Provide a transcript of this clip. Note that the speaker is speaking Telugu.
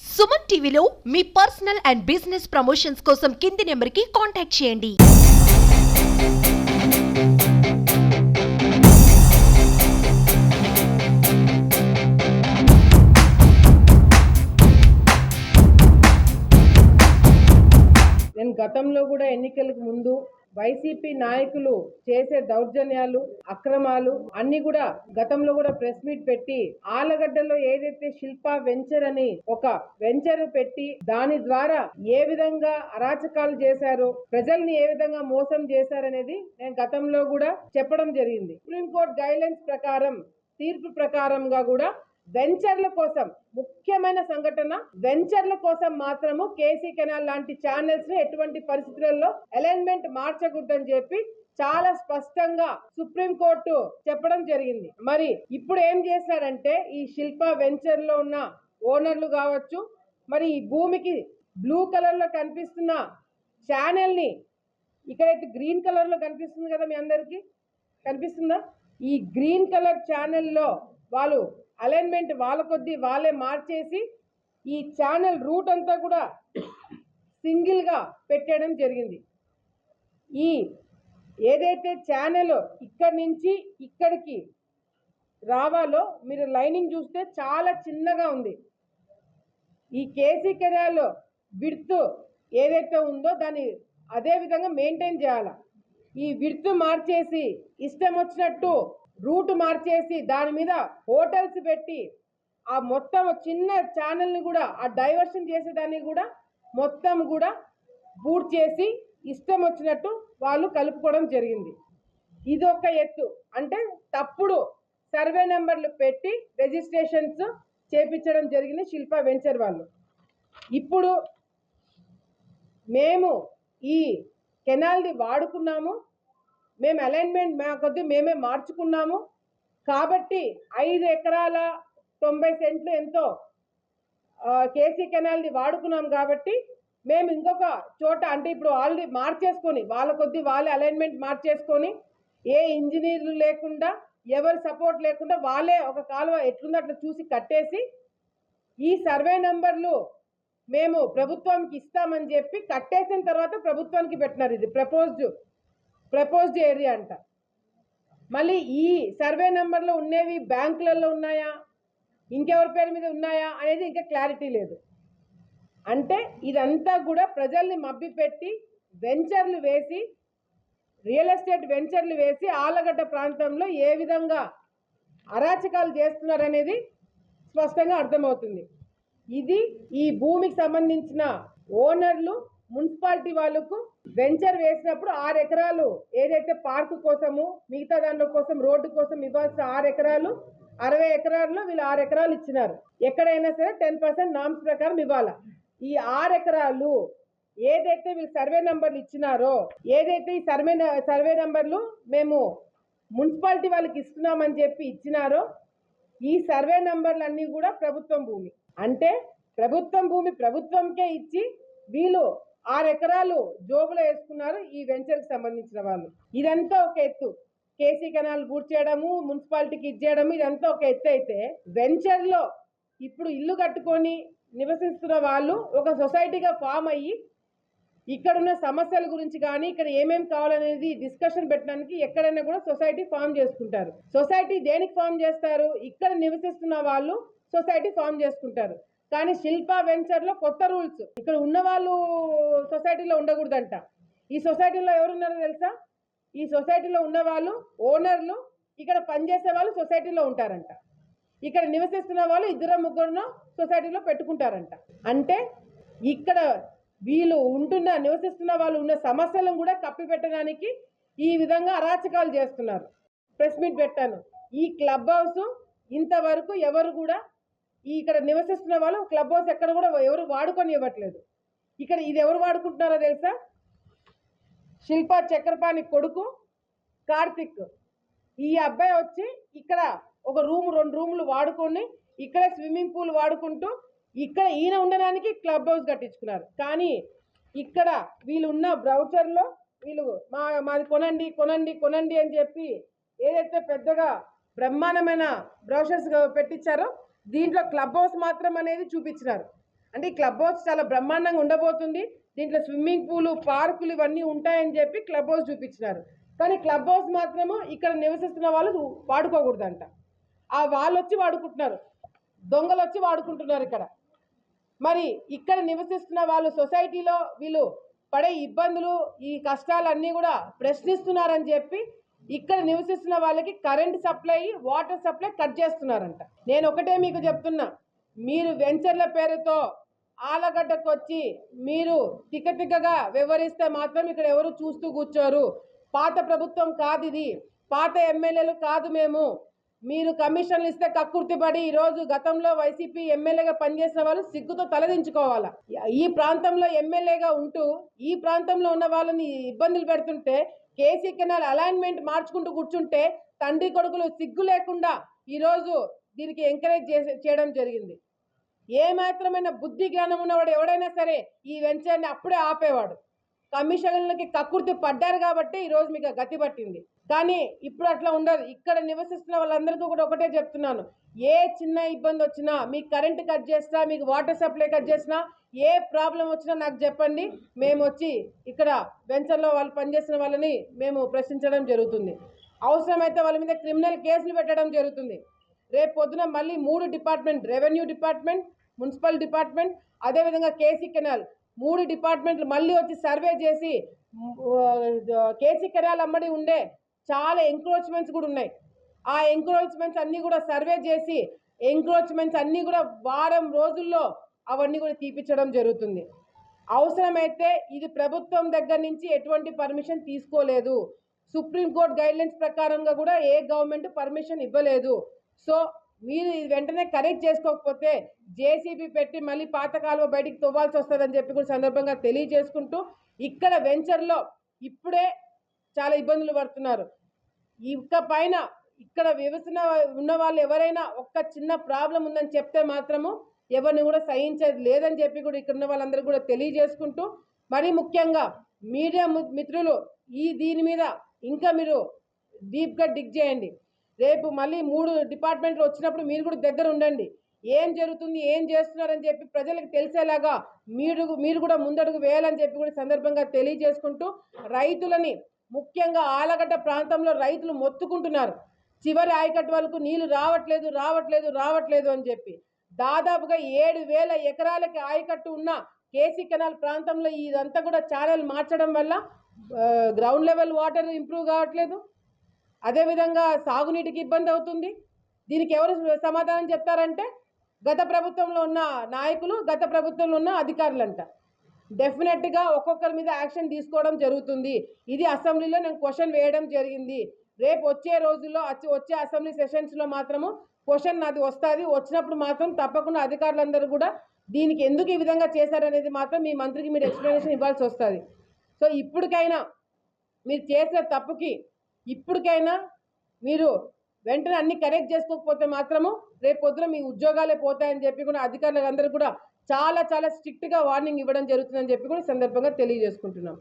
సుమన్ టీవీలో మీ పర్సనల్ అండ్ బిజినెస్ ప్రమోషన్స్ కోసం కింది నెంబర్కి కాంటాక్ట్ చేయండి. నేను గతంలో కూడా ఎన్నికలకు ముందు వైసీపీ నాయకులు చేసే దౌర్జన్యాలు, అక్రమాలు అన్ని కూడా గతంలో కూడా ప్రెస్ మీట్ పెట్టి ఆలగడ్డలో ఏదైతే శిల్పా వెంచర్ అని ఒక వెంచర్ పెట్టి దాని ద్వారా ఏ విధంగా అరాచకాలు చేశారో, ప్రజల్ని ఏ విధంగా మోసం చేశారనేది నేను గతంలో కూడా చెప్పడం జరిగింది. సుప్రీంకోర్టు గైడ్లైన్స్ ప్రకారం, తీర్పు ప్రకారంగా కూడా వెంచర్ల కోసం ముఖ్యమైన సంఘటన, వెంచర్ల కోసం మాత్రము కేసీ కెనాల్ లాంటి ఛానల్స్ ని ఎటువంటి పరిస్థితులలో అలైన్మెంట్ మార్చకూడదని చెప్పి చాలా స్పష్టంగా సుప్రీంకోర్టు చెప్పడం జరిగింది. మరి ఇప్పుడు ఏం చేశారంటే ఈ శిల్పా వెంచర్ లో ఉన్న ఓనర్లు కావచ్చు, మరి ఈ భూమికి బ్లూ కలర్ లో కనిపిస్తున్న ఛానల్ ని, ఇక్కడైతే గ్రీన్ కలర్ లో కనిపిస్తుంది కదా, మీ అందరికి కనిపిస్తుందా? ఈ గ్రీన్ కలర్ ఛానల్లో వాళ్ళు అలైన్మెంట్ వాళ్ళ కొద్దీ వాళ్ళే మార్చేసి ఈ ఛానల్ రూట్ అంతా కూడా సింగిల్గా పెట్టడం జరిగింది. ఈ ఏదైతే ఛానల్ ఇక్కడి నుంచి ఇక్కడికి రావాలో మీరు లైనింగ్ చూస్తే చాలా చిన్నగా ఉంది. ఈ కేసీ కెనాల్ విడ్త్ ఏదైతే ఉందో దాన్ని అదే విధంగా మెయింటైన్ చేయాలి. ఈ విడ్త్ మార్చేసి ఇష్టం వచ్చినట్టు రూట్ మార్చేసి దాని మీద హోటల్స్ పెట్టి ఆ మొత్తం చిన్న ఛానల్ని కూడా ఆ డైవర్షన్ చేసేదాన్ని కూడా మొత్తం కూడా బూట్ చేసి ఇష్టం వచ్చినట్టు వాళ్ళు కలుపుకోవడం జరిగింది. ఇది ఒక ఎత్తు. అంటే తప్పుడు సర్వే నెంబర్లు పెట్టి రిజిస్ట్రేషన్స్ చేపించడం జరిగింది శిల్పా వెంచర్ వాళ్ళు. ఇప్పుడు మేము ఈ కెనాల్ని వాడుకున్నాము, మేము అలైన్మెంట్ మా కొద్ది మేమే మార్చుకున్నాము కాబట్టి 5 ఎకరాల 90 సెంట్లు ఎంతో కేసీ కెనాల్ని వాడుకున్నాం కాబట్టి మేము ఇంకొక చోట, అంటే ఇప్పుడు ఆల్రెడీ మార్చేసుకొని వాళ్ళ కొద్ది వాళ్ళే అలైన్మెంట్ మార్చేసుకొని ఏ ఇంజనీర్లు లేకుండా, ఎవరి సపోర్ట్ లేకుండా వాళ్ళే ఒక కాలువ ఎట్లుందో అట్లా చూసి కట్టేసి ఈ సర్వే నెంబర్లు మేము ప్రభుత్వానికి ఇస్తామని చెప్పి కట్టేసిన తర్వాత ప్రభుత్వానికి పెట్టినారు. ఇది ప్రపోజ్డ్ ఏరియా అంట. మళ్ళీ ఈ సర్వే నెంబర్లో ఉన్నవి బ్యాంకులలో ఉన్నాయా, ఇంకెవరి పేరు మీద ఉన్నాయా అనేది ఇంకా క్లారిటీ లేదు. అంటే ఇదంతా కూడా ప్రజల్ని మభ్యపెట్టి వెంచర్లు వేసి, రియల్ ఎస్టేట్ వెంచర్లు వేసి ఆలగడ్డ ప్రాంతంలో ఏ విధంగా అరాచకాలు చేస్తున్నారనేది స్పష్టంగా అర్థమవుతుంది. ఇది ఈ భూమికి సంబంధించిన ఓనర్లు మున్సిపాలిటీ వాళ్ళకు వెంచర్ వేసినప్పుడు 6 ఎకరాలు ఏదైతే పార్కు కోసము, మిగతా దానిలో కోసం, రోడ్డు కోసం ఇవ్వాల్సిన 6 ఎకరాలు, 60 ఎకరాల్లో వీళ్ళు 6 ఎకరాలు ఇచ్చినారు. ఎక్కడైనా సరే 10% నామ్స్ ప్రకారం ఇవ్వాలా. ఈ 6 ఎకరాలు ఏదైతే వీళ్ళు సర్వే నెంబర్లు ఇచ్చినారో, ఏదైతే ఈ సర్వే నెంబర్లు మేము మున్సిపాలిటీ వాళ్ళకి ఇస్తున్నామని చెప్పి ఇచ్చినారో, ఈ సర్వే నెంబర్లు అన్నీ కూడా ప్రభుత్వం భూమి. అంటే ప్రభుత్వం భూమి ప్రభుత్వంకే ఇచ్చి వీళ్ళు 6 ఎకరాలు జోబులో వేసుకున్నారు ఈ వెంచర్కి సంబంధించిన వాళ్ళు. ఇదంతా ఒక ఎత్తు. కేసీ కెనాల్ పూర్తి చేయడము, మున్సిపాలిటీకి ఇచ్చేయడము, ఇదంతా ఒక ఎత్తు అయితే, వెంచర్లో ఇప్పుడు ఇల్లు కట్టుకొని నివసిస్తున్న వాళ్ళు ఒక సొసైటీగా ఫామ్ అయ్యి ఇక్కడున్న సమస్యల గురించి కానీ, ఇక్కడ ఏమేమి కావాలనేది డిస్కషన్ పెట్టడానికి ఎక్కడైనా కూడా సొసైటీ ఫామ్ చేసుకుంటారు. సొసైటీ దేనికి ఫామ్ చేస్తారు? ఇక్కడ నివసిస్తున్న వాళ్ళు సొసైటీ ఫామ్ చేసుకుంటారు. కానీ శిల్పా వెంచర్లో కొత్త రూల్స్, ఇక్కడ ఉన్న వాళ్ళు సొసైటీలో ఉండకూడదంట. ఈ సొసైటీలో ఎవరున్నారో తెలుసా? ఈ సొసైటీలో ఉన్న వాళ్ళు ఓనర్లు, ఇక్కడ పనిచేసే వాళ్ళు సొసైటీలో ఉంటారంట. ఇక్కడ నివసిస్తున్న వాళ్ళు 2-3 సొసైటీలో పెట్టుకుంటారంట. అంటే ఇక్కడ వీళ్ళు నివసిస్తున్న వాళ్ళు ఉన్న సమస్యలను కూడా కప్పిపెట్టడానికి ఈ విధంగా అరాచకాలు చేస్తున్నారు. ప్రెస్ మీట్ పెట్టాను. ఈ క్లబ్ హౌస్ ఇంతవరకు ఎవరు కూడా ఇక్కడ నివసిస్తున్న వాళ్ళు క్లబ్ హౌస్ ఎక్కడ కూడా ఎవరు వాడుకొని ఇవ్వట్లేదు. ఇక్కడ ఇది ఎవరు వాడుకుంటున్నారో తెలుసా? శిల్పా చక్రపాణి కొడుకు కార్తిక్. ఈ అబ్బాయి వచ్చి ఇక్కడ ఒక రూమ్, 2 రూములు వాడుకొని ఇక్కడ స్విమ్మింగ్ పూల్ వాడుకుంటూ ఇక్కడ ఈయన ఉండడానికి క్లబ్ హౌస్ కట్టించుకున్నారు. కానీ ఇక్కడ వీళ్ళు ఉన్న బ్రౌచర్లో వీళ్ళు మాది కొనండి కొనండి కొనండి అని చెప్పి ఏదైతే పెద్దగా బ్రహ్మాండమైన బ్రౌచర్స్ పెట్టించారో దీంట్లో క్లబ్ హౌస్ మాత్రం అనేది చూపించినారు. అంటే ఈ క్లబ్ హౌస్ చాలా బ్రహ్మాండంగా ఉండబోతుంది, దీంట్లో స్విమ్మింగ్ పూలు, పార్కులు ఇవన్నీ ఉంటాయని చెప్పి క్లబ్ హౌస్ చూపించినారు. కానీ క్లబ్ హౌస్ మాత్రము ఇక్కడ నివసిస్తున్న వాళ్ళు వాడుకోకూడదంట. వాళ్ళు వచ్చి వాడుకుంటున్నారు, దొంగలు వచ్చి వాడుకుంటున్నారు ఇక్కడ. మరి ఇక్కడ నివసిస్తున్న వాళ్ళు సొసైటీలో వీళ్ళు పడే ఇబ్బందులు, ఈ కష్టాలన్నీ కూడా ప్రశ్నిస్తున్నారని చెప్పి ఇక్కడ నివసిస్తున్న వాళ్ళకి current supply, water supply cut చేస్తున్నారంట. నేను ఒకటే మీకు చెప్తున్నా, మీరు వెంచర్ల పేరుతో ఆలగడ్డకు వచ్చి మీరు తిక్కగా వివరిస్తే మాత్రం ఇక్కడ ఎవరు చూస్తూ కూర్చోరు. పాత ప్రభుత్వం కాదు ఇది, పాత ఎమ్మెల్యేలు కాదు మేము. మీరు కమిషన్లు ఇస్తే కక్కుర్తిపడి ఈరోజు గతంలో వైసీపీ ఎమ్మెల్యేగా పనిచేసిన వాళ్ళు సిగ్గుతో తలదించుకోవాలా. ఈ ప్రాంతంలో ఎమ్మెల్యేగా ఉంటూ ఈ ప్రాంతంలో ఉన్న వాళ్ళని ఇబ్బందులు పెడుతుంటే, కేసీ కెనాల్ అలైన్మెంట్ మార్చుకుంటూ కూర్చుంటే తండ్రి కొడుకులు సిగ్గు లేకుండా ఈరోజు దీనికి ఎంకరేజ్ చేయడం జరిగింది. ఏ మాత్రమైన బుద్ధి జ్ఞానం ఉన్నవాడు ఎవడైనా సరే ఈ వెంచర్ని అప్పుడే ఆపేవాడు. కమిషన్లకి కక్కుర్తి పడ్డారు కాబట్టి ఈరోజు మీకు గతి పట్టింది. కానీ ఇప్పుడు అట్లా ఉండదు. ఇక్కడ నివసిస్తున్న వాళ్ళందరికీ కూడా ఒకటే చెప్తున్నాను, ఏ చిన్న ఇబ్బంది వచ్చినా, మీకు కరెంట్ కట్ చేసినా, మీకు వాటర్ సప్లై కట్ చేసినా, ఏ ప్రాబ్లం వచ్చినా నాకు చెప్పండి. మేము వచ్చి ఇక్కడ వెంచర్లో వాళ్ళు పనిచేసిన వాళ్ళని మేము ప్రశ్నించడం జరుగుతుంది. అవసరమైతే వాళ్ళ మీద క్రిమినల్ కేసులు పెట్టడం జరుగుతుంది. రేపు పొద్దున మళ్ళీ 3 department, revenue department, municipal department, అదేవిధంగా కేసీ కెనాల్ 3 డిపార్ట్మెంట్లు మళ్ళీ వచ్చి సర్వే చేసి కేసీ కెనాల్ అమ్మడి ఉండే చాలా ఎంక్రోచ్మెంట్స్ కూడా ఉన్నాయి. ఆ ఎంక్రోచ్మెంట్స్ అన్నీ కూడా సర్వే చేసి ఎంక్రోచ్మెంట్స్ అన్నీ కూడా వారం రోజుల్లో అవన్నీ కూడా తీపించడం జరుగుతుంది. అవసరమైతే ఇది ప్రభుత్వం దగ్గర నుంచి ఎటువంటి పర్మిషన్ తీసుకోలేదు. సుప్రీంకోర్టు గైడ్లైన్స్ ప్రకారంగా కూడా ఏ గవర్నమెంట్ పర్మిషన్ ఇవ్వలేదు. సో మీరు వెంటనే కరెక్ట్ చేసుకోకపోతే జేసీబీ పెట్టి మళ్ళీ పాత కాలువ బయటికి తవ్వాల్సి వస్తుందని చెప్పి కూడా సందర్భంగా తెలియజేసుకుంటూ, ఇక్కడ వెంచర్లో ఇప్పుడే చాలా ఇబ్బందులు పడుతున్నారు. ఇక పైన ఇక్కడ వ్యవసాయ ఉన్న వాళ్ళు ఎవరైనా ఒక్క చిన్న ప్రాబ్లం ఉందని చెప్తే మాత్రము ఎవరిని కూడా సహించేది లేదని చెప్పి కూడా ఇక్కడ ఉన్న వాళ్ళందరూ కూడా తెలియజేసుకుంటూ, మరీ ముఖ్యంగా మీడియా మిత్రులు దీని మీద ఇంకా మీరు డీప్గా డిగ్ చేయండి. రేపు మళ్ళీ 3 డిపార్ట్మెంట్లు వచ్చినప్పుడు మీరు కూడా దగ్గర ఉండండి. ఏం జరుగుతుంది, ఏం చేస్తున్నారని చెప్పి ప్రజలకు తెలిసేలాగా మీరు కూడా ముందడుగు వేయాలని చెప్పి కూడా సందర్భంగా తెలియజేసుకుంటూ, రైతులని ముఖ్యంగా ఆలగడ్డ ప్రాంతంలో రైతులు మొత్తుకుంటున్నారు, చివరి ఆయకట్టు వరకు నీళ్లు రావట్లేదు అని చెప్పి. దాదాపుగా 7,000 ఎకరాలకి ఆయకట్టు ఉన్న కేసీ కెనాల్ ప్రాంతంలో ఇదంతా కూడా ఛానల్ మార్చడం వల్ల గ్రౌండ్ లెవెల్ వాటర్ ఇంప్రూవ్ కావట్లేదు. అదేవిధంగా సాగునీటికి ఇబ్బంది అవుతుంది. దీనికి ఎవరు సమాధానం చెప్తారంటే గత ప్రభుత్వంలో ఉన్న నాయకులు, గత ప్రభుత్వంలో ఉన్న అధికారులంట. డెఫినెట్గా ఒక్కొక్కరి మీద యాక్షన్ తీసుకోవడం జరుగుతుంది. ఇది అసెంబ్లీలో నేను క్వశ్చన్ వేయడం జరిగింది. రేపు వచ్చే రోజుల్లో వచ్చే అసెంబ్లీ సెషన్స్లో మాత్రము క్వశ్చన్ నాది వస్తుంది. వచ్చినప్పుడు మాత్రం తప్పకుండా అధికారులందరూ కూడా దీనికి ఎందుకు ఈ విధంగా చేశారనేది మాత్రం మీ మంత్రికి మీరు ఎక్స్ప్లెనేషన్ ఇవ్వాల్సి వస్తుంది. సో ఇప్పటికైనా మీరు చేసిన తప్పుకి ఇప్పటికైనా మీరు వెంటనే అన్ని కరెక్ట్ చేసుకోకపోతే మాత్రము రేపు పొద్దున మీ ఉద్యోగాలే పోతాయని చెప్పి కూడా అధికారులందరూ కూడా చాలా స్ట్రిక్ట్గా వార్నింగ్ ఇవ్వడం జరుగుతుందని చెప్పి కూడా సందర్భంగా తెలియజేసుకుంటున్నాం.